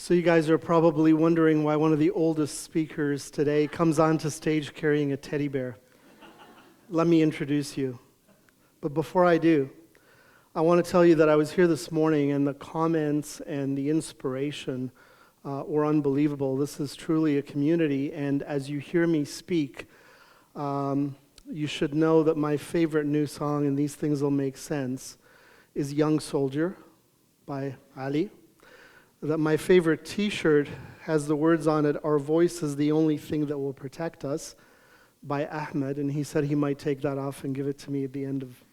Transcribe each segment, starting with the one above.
So you guys are probably wondering why one of the oldest speakers today comes onto stage carrying a teddy bear. Let me introduce you. But before I do, I want to tell you that I was here this morning and the comments and the inspiration were unbelievable. This is truly a community, and as you hear me speak, you should know that my favorite new song, and these things will make sense, is Young Soldier by Ali. That my favorite t-shirt has the words on it, "Our voice is the only thing that will protect us," by Ahmed, and he said he might take that off and give it to me at the end of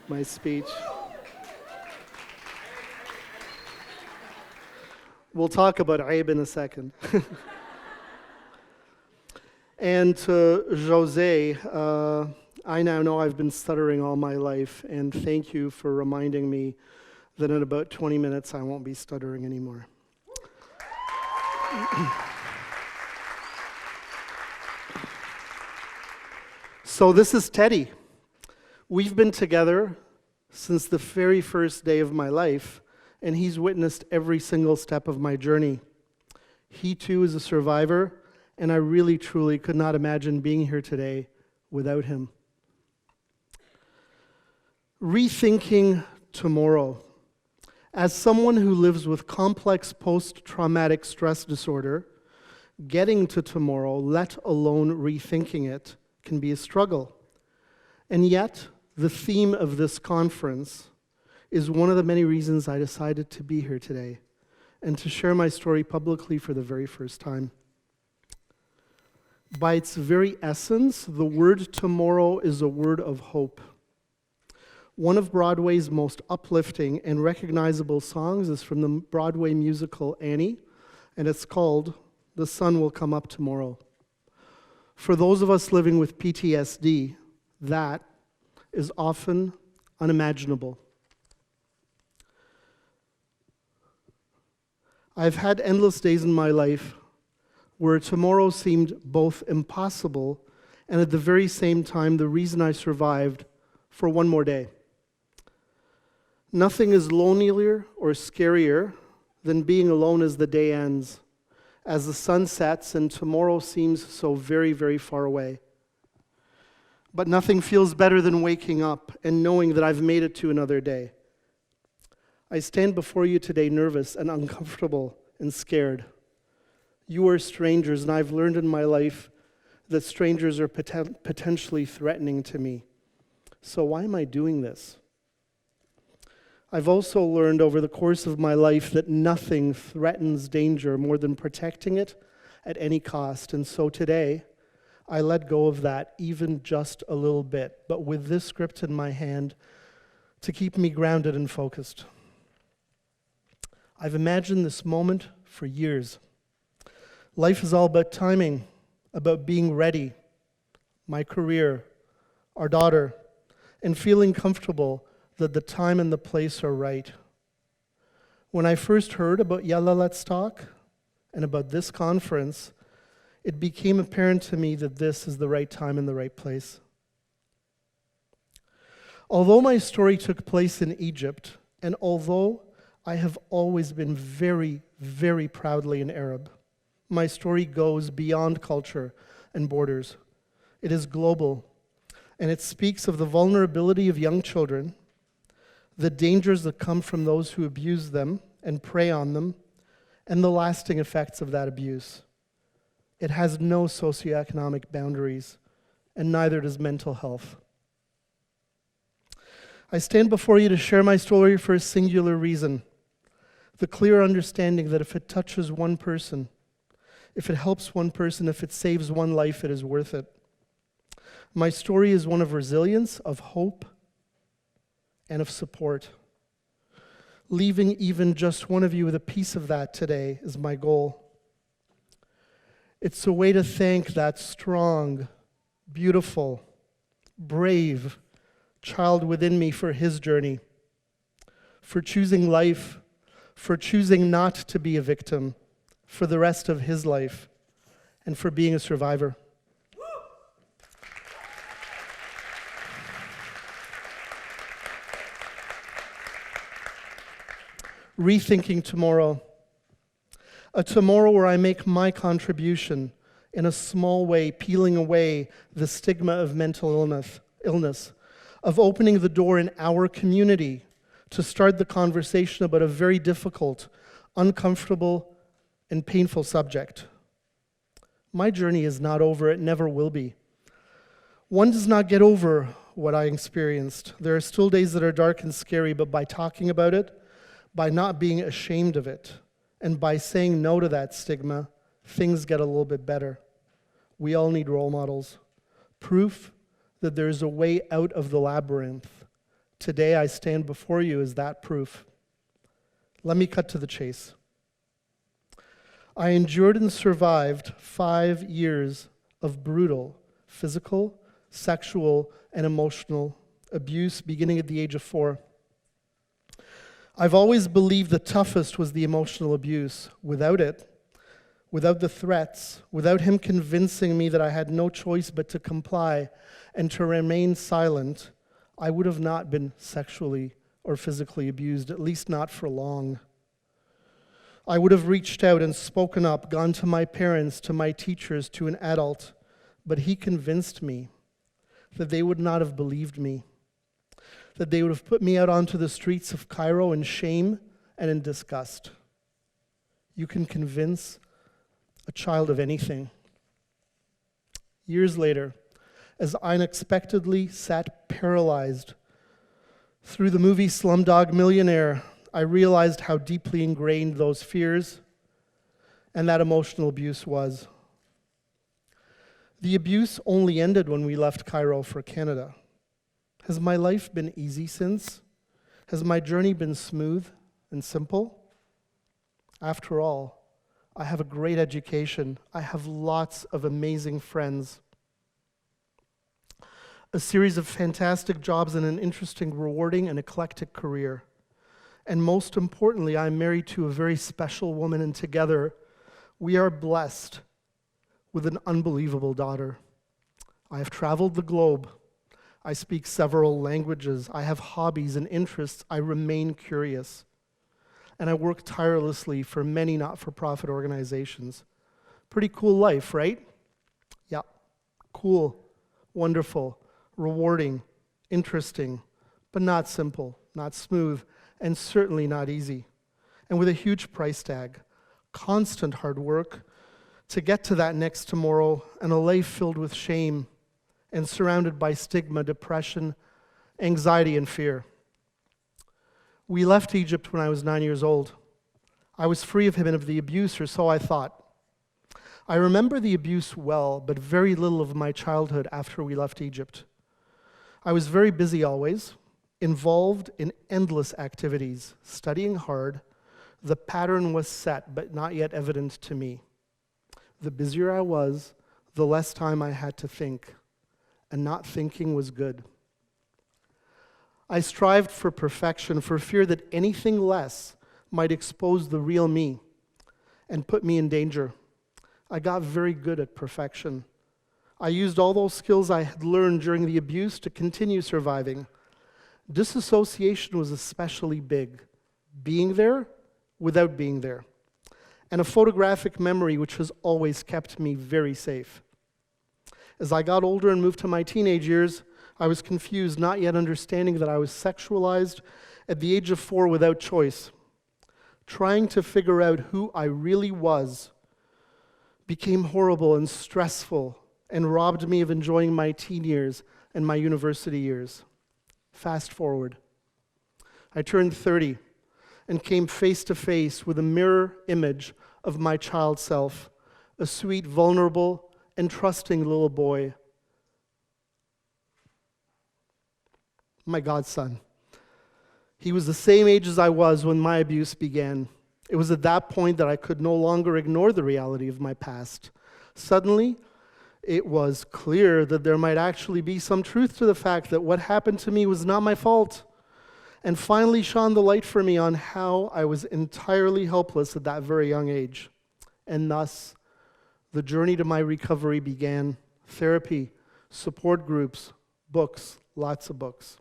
my speech. We'll talk about Aib in a second. And to Jose, I now know I've been stuttering all my life, and thank you for reminding me that in about 20 minutes I won't be stuttering anymore. So this is Teddy. We've been together since the very first day of my life, and he's witnessed every single step of my journey. He too is a survivor, and I really truly could not imagine being here today without him. Rethinking tomorrow. As someone who lives with complex post-traumatic stress disorder, getting to tomorrow, let alone rethinking it, can be a struggle. And yet, the theme of this conference is one of the many reasons I decided to be here today and to share my story publicly for the very first time. By its very essence, the word tomorrow is a word of hope. One of Broadway's most uplifting and recognizable songs is from the Broadway musical Annie, and it's called "The Sun Will Come Up Tomorrow." For those of us living with PTSD, that is often unimaginable. I've had endless days in my life where tomorrow seemed both impossible and at the very same time the reason I survived for one more day. Nothing is lonelier or scarier than being alone as the day ends, as the sun sets and tomorrow seems so very, very far away. But nothing feels better than waking up and knowing that I've made it to another day. I stand before you today nervous and uncomfortable and scared. You are strangers, and I've learned in my life that strangers are potentially threatening to me. So why am I doing this? I've also learned over the course of my life that nothing threatens danger more than protecting it at any cost. And so today, I let go of that even just a little bit, but with this script in my hand to keep me grounded and focused. I've imagined this moment for years. Life is all about timing, about being ready, my career, our daughter, and feeling comfortable that the time and the place are right. When I first heard about Yalla, Let's Talk, and about this conference, it became apparent to me that this is the right time and the right place. Although my story took place in Egypt, and although I have always been very, very proudly an Arab, my story goes beyond culture and borders. It is global, and it speaks of the vulnerability of young children, the dangers that come from those who abuse them and prey on them, and the lasting effects of that abuse. It has no socioeconomic boundaries, and neither does mental health. I stand before you to share my story for a singular reason: the clear understanding that if it touches one person, if it helps one person, if it saves one life, it is worth it. My story is one of resilience, of hope, and of support. Leaving even just one of you with a piece of that today is my goal. It's a way to thank that strong, beautiful, brave child within me for his journey, for choosing life, for choosing not to be a victim for the rest of his life, and for being a survivor. Rethinking tomorrow. A tomorrow where I make my contribution in a small way, peeling away the stigma of mental illness, of opening the door in our community to start the conversation about a very difficult, uncomfortable, and painful subject. My journey is not over, it never will be. One does not get over what I experienced. There are still days that are dark and scary, but by talking about it, by not being ashamed of it, and by saying no to that stigma, things get a little bit better. We all need role models. Proof that there's a way out of the labyrinth. Today I stand before you as that proof. Let me cut to the chase. I endured and survived 5 years of brutal physical, sexual, and emotional abuse beginning at the age of 4. I've always believed the toughest was the emotional abuse. Without it, without the threats, without him convincing me that I had no choice but to comply and to remain silent, I would have not been sexually or physically abused, at least not for long. I would have reached out and spoken up, gone to my parents, to my teachers, to an adult, but he convinced me that they would not have believed me, that they would have put me out onto the streets of Cairo in shame and in disgust. You can convince a child of anything. Years later, as I unexpectedly sat paralyzed through the movie Slumdog Millionaire, I realized how deeply ingrained those fears and that emotional abuse was. The abuse only ended when we left Cairo for Canada. Has my life been easy since? Has my journey been smooth and simple? After all, I have a great education. I have lots of amazing friends, a series of fantastic jobs, and an interesting, rewarding, and eclectic career. And most importantly, I'm married to a very special woman, and together we are blessed with an unbelievable daughter. I have traveled the globe. I speak several languages. I have hobbies and interests. I remain curious. And I work tirelessly for many not-for-profit organizations. Pretty cool life, right? Yeah, cool, wonderful, rewarding, interesting, but not simple, not smooth, and certainly not easy. And with a huge price tag, constant hard work to get to that next tomorrow, and a life filled with shame and surrounded by stigma, depression, anxiety, and fear. We left Egypt when I was 9 years old. I was free of him and of the abuse, or so I thought. I remember the abuse well, but very little of my childhood after we left Egypt. I was very busy always, involved in endless activities, studying hard. The pattern was set, but not yet evident to me. The busier I was, the less time I had to think, and not thinking was good. I strived for perfection, for fear that anything less might expose the real me and put me in danger. I got very good at perfection. I used all those skills I had learned during the abuse to continue surviving. Disassociation was especially big, being there without being there, and a photographic memory which has always kept me very safe. As I got older and moved to my teenage years, I was confused, not yet understanding that I was sexualized at the age of 4 without choice. Trying to figure out who I really was became horrible and stressful and robbed me of enjoying my teen years and my university years. Fast forward. I turned 30 and came face to face with a mirror image of my child self, a sweet, vulnerable, and trusting little boy. My godson. He was the same age as I was when my abuse began. It was at that point that I could no longer ignore the reality of my past. Suddenly, it was clear that there might actually be some truth to the fact that what happened to me was not my fault, and finally shone the light for me on how I was entirely helpless at that very young age. And thus, the journey to my recovery began. Therapy, support groups, books, lots of books.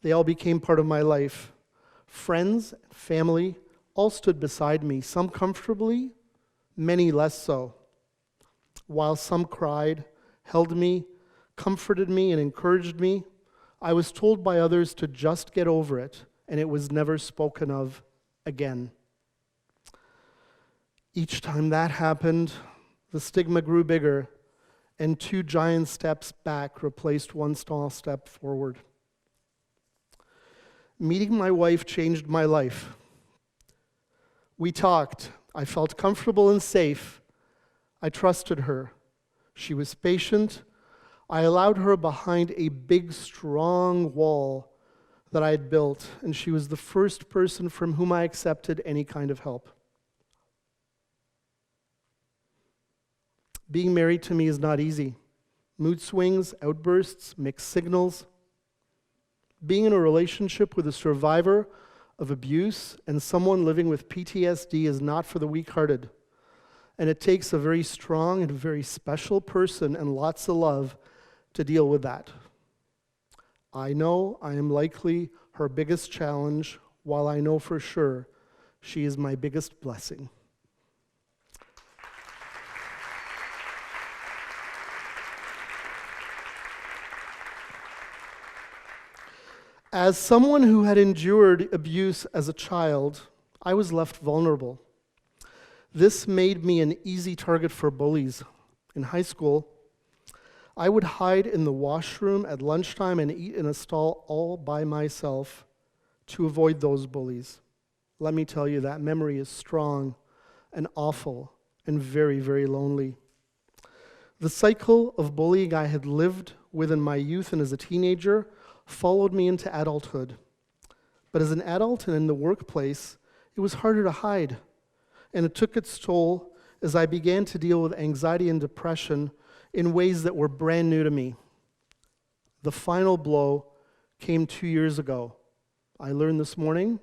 They all became part of my life. Friends, family, all stood beside me, some comfortably, many less so. While some cried, held me, comforted me, and encouraged me, I was told by others to just get over it, and it was never spoken of again. Each time that happened, the stigma grew bigger, and 2 giant steps back replaced 1 small step forward. Meeting my wife changed my life. We talked. I felt comfortable and safe. I trusted her. She was patient. I allowed her behind a big, strong wall that I had built, and she was the first person from whom I accepted any kind of help. Being married to me is not easy. Mood swings, outbursts, mixed signals. Being in a relationship with a survivor of abuse and someone living with PTSD is not for the weak-hearted. And it takes a very strong and very special person and lots of love to deal with that. I know I am likely her biggest challenge, while I know for sure she is my biggest blessing. As someone who had endured abuse as a child, I was left vulnerable. This made me an easy target for bullies. In high school, I would hide in the washroom at lunchtime and eat in a stall all by myself to avoid those bullies. Let me tell you, that memory is strong and awful and very, very lonely. The cycle of bullying I had lived with in my youth and as a teenager followed me into adulthood. But as an adult and in the workplace, it was harder to hide. And it took its toll as I began to deal with anxiety and depression in ways that were brand new to me. The final blow came 2 years ago. I learned this morning,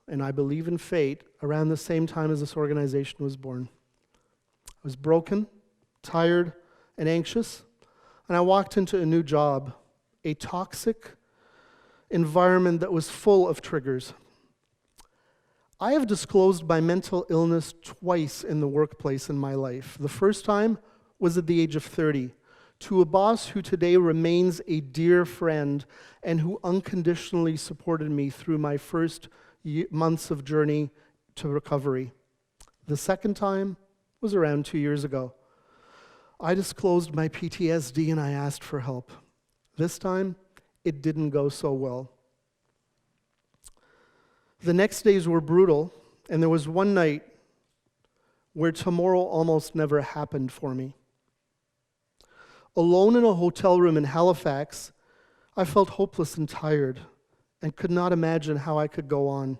and I believe in fate, around the same time as this organization was born. I was broken, tired, and anxious, and I walked into a new job, a toxic environment that was full of triggers. I have disclosed my mental illness twice in the workplace in my life. The first time was at the age of 30, to a boss who today remains a dear friend and who unconditionally supported me through my first months of journey to recovery. The second time was around 2 years ago. I disclosed my PTSD and I asked for help. This time, it didn't go so well. The next days were brutal, and there was one night where tomorrow almost never happened for me. Alone in a hotel room in Halifax, I felt hopeless and tired and could not imagine how I could go on.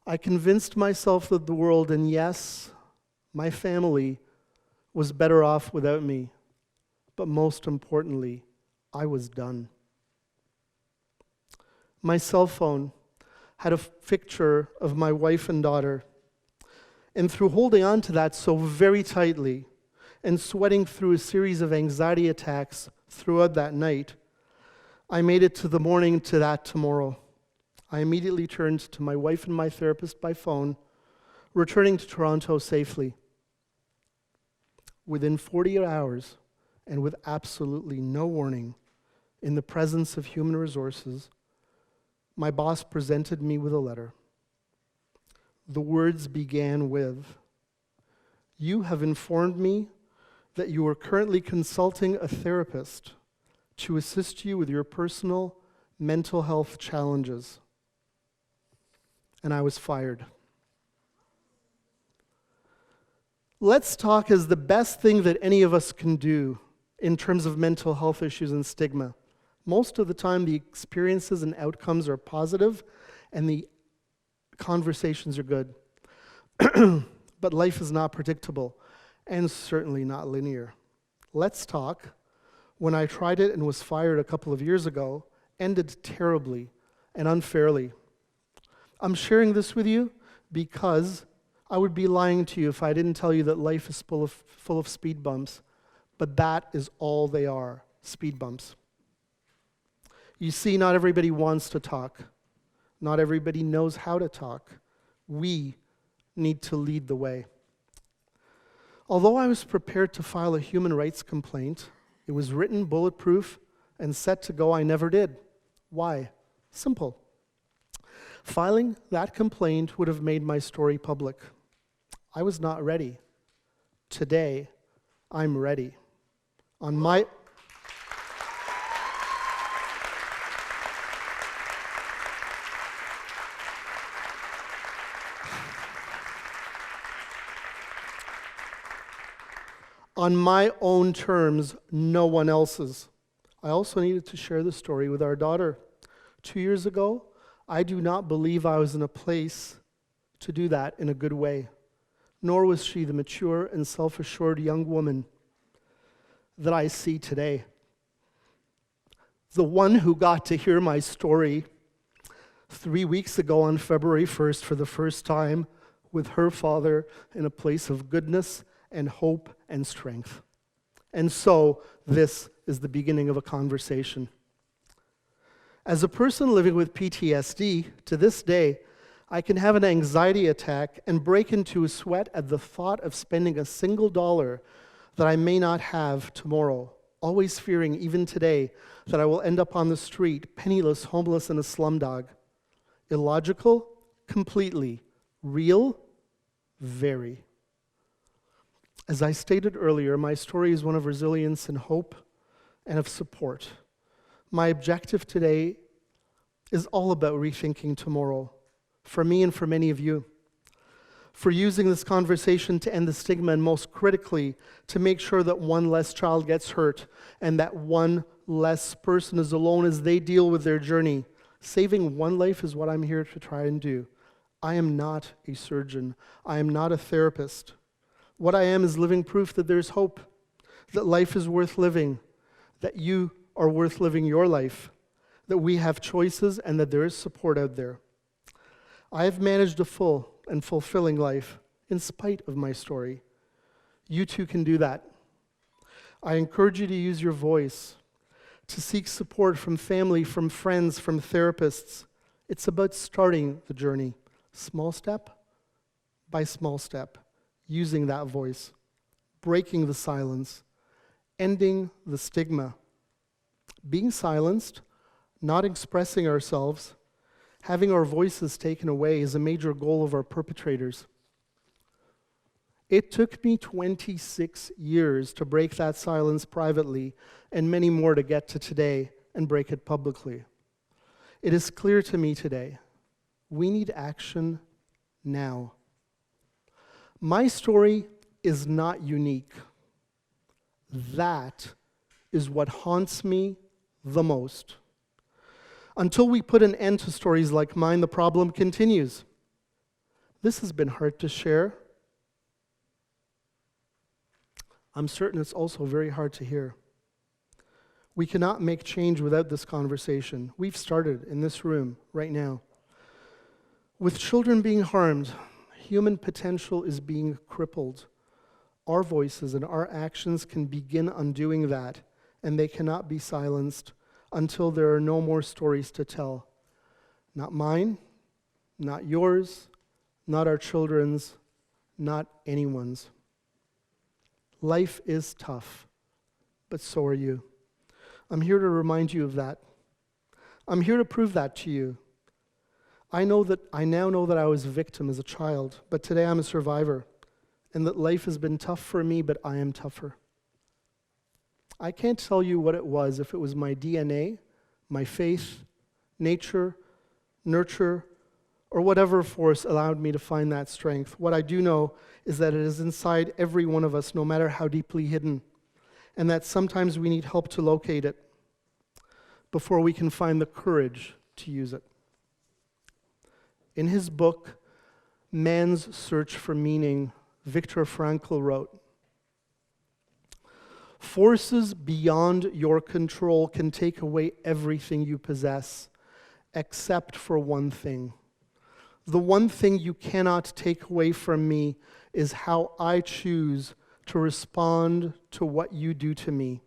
I convinced myself that the world, and yes, my family, was better off without me. But most importantly, I was done. My cell phone had a picture of my wife and daughter. And through holding on to that so very tightly and sweating through a series of anxiety attacks throughout that night, I made it to the morning to that tomorrow. I immediately turned to my wife and my therapist by phone, returning to Toronto safely. Within 48 hours, and with absolutely no warning, in the presence of human resources, my boss presented me with a letter. The words began with, "You have informed me that you are currently consulting a therapist to assist you with your personal mental health challenges." And I was fired. Let's talk is the best thing that any of us can do in terms of mental health issues and stigma. Most of the time, the experiences and outcomes are positive, and the conversations are good. But life is not predictable, and certainly not linear. Let's talk, when I tried it and was fired a couple of years ago, ended terribly and unfairly. I'm sharing this with you because I would be lying to you if I didn't tell you that life is full of speed bumps, but that is all they are, speed bumps. You see, not everybody wants to talk. Not everybody knows how to talk. We need to lead the way. Although I was prepared to file a human rights complaint, it was written, bulletproof, and set to go, I never did. Why? Simple. Filing that complaint would have made my story public. I was not ready. Today, I'm ready. On my own terms, no one else's. I also needed to share the story with our daughter. 2 years ago, I do not believe I was in a place to do that in a good way, nor was she the mature and self-assured young woman that I see today. The one who got to hear my story 3 weeks ago on February 1st for the first time with her father in a place of goodness and hope and strength. And so, this is the beginning of a conversation. As a person living with PTSD, to this day, I can have an anxiety attack and break into a sweat at the thought of spending a single dollar that I may not have tomorrow, always fearing, even today, that I will end up on the street, penniless, homeless, and a slumdog. Illogical? Completely. Real? Very. As I stated earlier, my story is one of resilience and hope and of support. My objective today is all about rethinking tomorrow, for me and for many of you, for using this conversation to end the stigma and most critically, to make sure that one less child gets hurt and that one less person is alone as they deal with their journey. Saving one life is what I'm here to try and do. I am not a surgeon. I am not a therapist. What I am is living proof that there's hope, that life is worth living, that you are worth living your life, that we have choices, and that there is support out there. I have managed a full and fulfilling life in spite of my story. You too can do that. I encourage you to use your voice, to seek support from family, from friends, from therapists. It's about starting the journey, small step by small step. Using that voice, breaking the silence, ending the stigma. Being silenced, not expressing ourselves, having our voices taken away is a major goal of our perpetrators. It took me 26 years to break that silence privately and many more to get to today and break it publicly. It is clear to me today, we need action now. My story is not unique. That is what haunts me the most. Until we put an end to stories like mine, the problem continues. This has been hard to share. I'm certain it's also very hard to hear. We cannot make change without this conversation. We've started in this room right now. With children being harmed, human potential is being crippled. Our voices and our actions can begin undoing that, and they cannot be silenced until there are no more stories to tell. Not mine, not yours, not our children's, not anyone's. Life is tough, but so are you. I'm here to remind you of that. I'm here to prove that to you. I now know that I was a victim as a child, but today I'm a survivor, and that life has been tough for me, but I am tougher. I can't tell you what it was, if it was my DNA, my faith, nature, nurture, or whatever force allowed me to find that strength. What I do know is that it is inside every one of us, no matter how deeply hidden, and that sometimes we need help to locate it before we can find the courage to use it. In his book, Man's Search for Meaning, Viktor Frankl wrote, "Forces beyond your control can take away everything you possess, except for one thing. The one thing you cannot take away from me is how I choose to respond to what you do to me.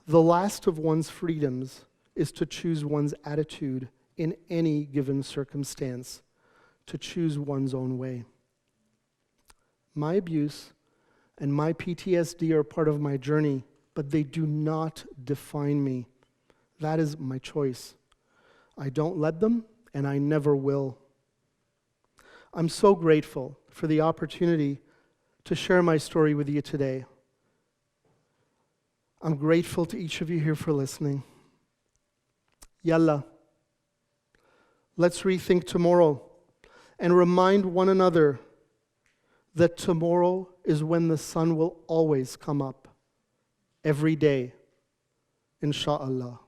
The last of one's freedoms is to choose one's attitude in any given circumstance to choose one's own way. My abuse and my PTSD are part of my journey, but they do not define me. That is my choice. I don't let them, and I never will. I'm so grateful for the opportunity to share my story with you today. I'm grateful to each of you here for listening. Yalla. Let's rethink tomorrow and remind one another that tomorrow is when the sun will always come up. Every day. Insha'Allah.